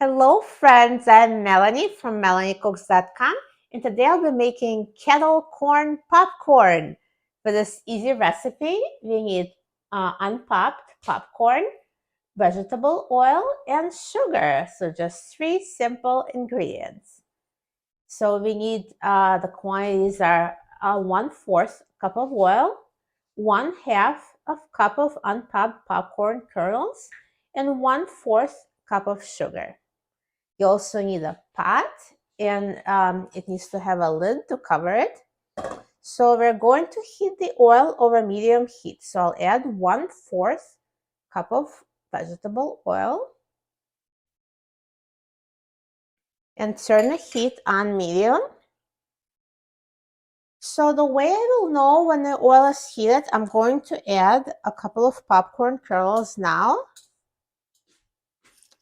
Hello friends, I'm Melanie from melaniecooks.com, and today I'll be making kettle corn popcorn. For this easy recipe, we need unpopped popcorn, vegetable oil, and sugar. So just three simple ingredients. So we need the quantities are 1/4 cup of oil, 1/2 of cup of unpopped popcorn kernels, and 1/4 cup of sugar. You also need a pot, and it needs to have a lid to cover it. So we're going to heat the oil over medium heat. So I'll add 1/4 cup of vegetable oil and turn the heat on medium. So the way I will know when the oil is heated, I'm going to add a couple of popcorn kernels now.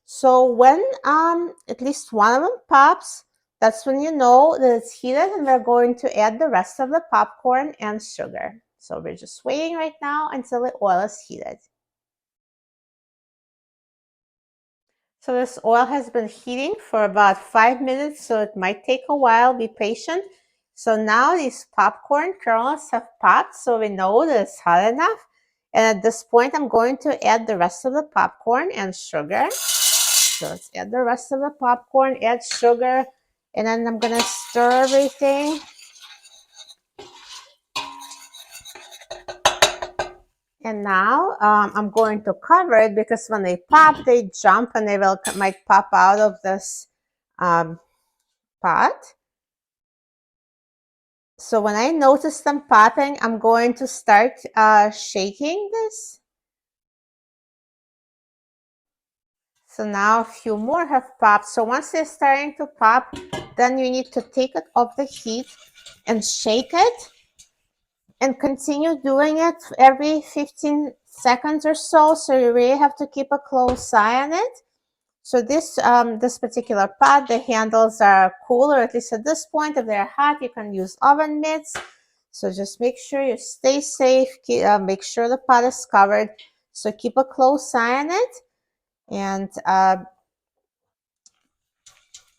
So when at least one of them pops, that's when you know that it's heated, and we're going to add the rest of the popcorn and sugar. So we're just waiting right now until the oil is heated. So this oil has been heating for about 5 minutes, so it might take a while. Be patient. So now these popcorn kernels have popped, so we know that it's hot enough. And at this point, I'm going to add the rest of the popcorn and sugar. So let's add the rest of the popcorn, add sugar, and then I'm gonna stir everything. And now I'm going to cover it because when they pop, they jump and they might pop out of this pot. So when I notice them popping, I'm going to start shaking this. So now a few more have popped. So once they're starting to pop, then you need to take it off the heat and shake it. And continue doing it every 15 seconds or so. So you really have to keep a close eye on it. So this particular pot, the handles are cool, or at least at this point. If they're hot, you can use oven mitts. So just make sure you stay safe. Make sure the pot is covered. So keep a close eye on it. And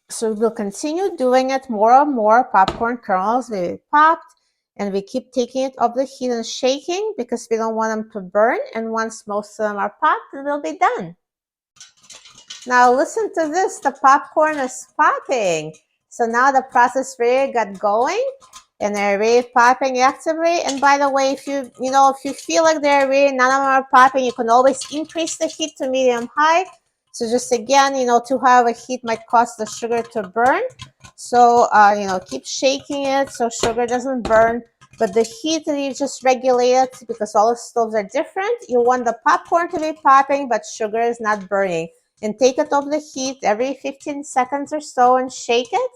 so we'll continue doing it. More and more popcorn kernels will be popped. And we keep taking it off the heat and shaking because we don't want them to burn. And once most of them are popped, we'll be done. Now listen to this. The popcorn is popping. So now the process really got going. And they're really popping actively. And by the way, if you feel like they're really, none of them are popping, you can always increase the heat to medium high. So just again, too high of a heat might cause the sugar to burn. So, keep shaking it so sugar doesn't burn. But the heat that you just regulate it because all the stoves are different. You want the popcorn to be popping, but sugar is not burning. And take it off the heat every 15 seconds or so and shake it.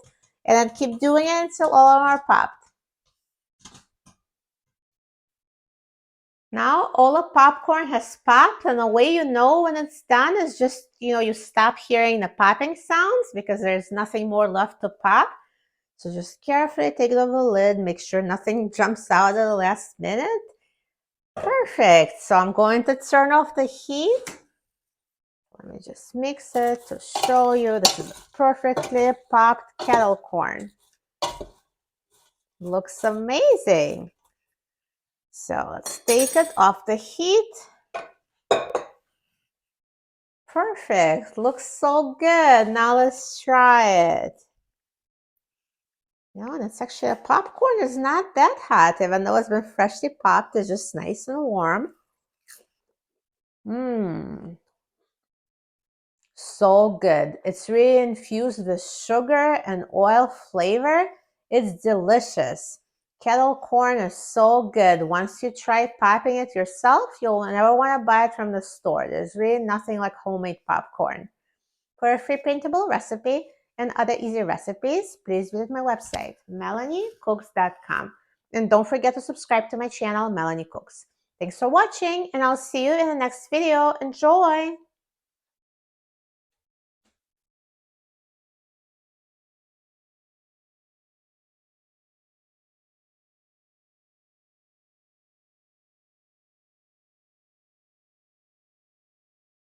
And then keep doing it until all of them are popped. Now all the popcorn has popped, and the way you know when it's done is just, you stop hearing the popping sounds because there's nothing more left to pop. So just carefully take it off the lid, make sure nothing jumps out at the last minute. Perfect. So I'm going to turn off the heat. Let me just mix it to show you. This is a perfectly popped kettle corn. Looks amazing. So let's take it off the heat. Perfect. Looks so good. Now let's try it. No, and it's actually, popcorn is not that hot. Even though it's been freshly popped, it's just nice and warm. Mmm. So good. It's really infused with sugar and oil flavor. It's delicious. Kettle corn is so good. Once you try popping it yourself, you'll never want to buy it from the store. There's really nothing like homemade popcorn. For a free printable recipe and other easy recipes, please visit my website, melaniecooks.com. And don't forget to subscribe to my channel, Melanie Cooks. Thanks for watching, and I'll see you in the next video. Enjoy!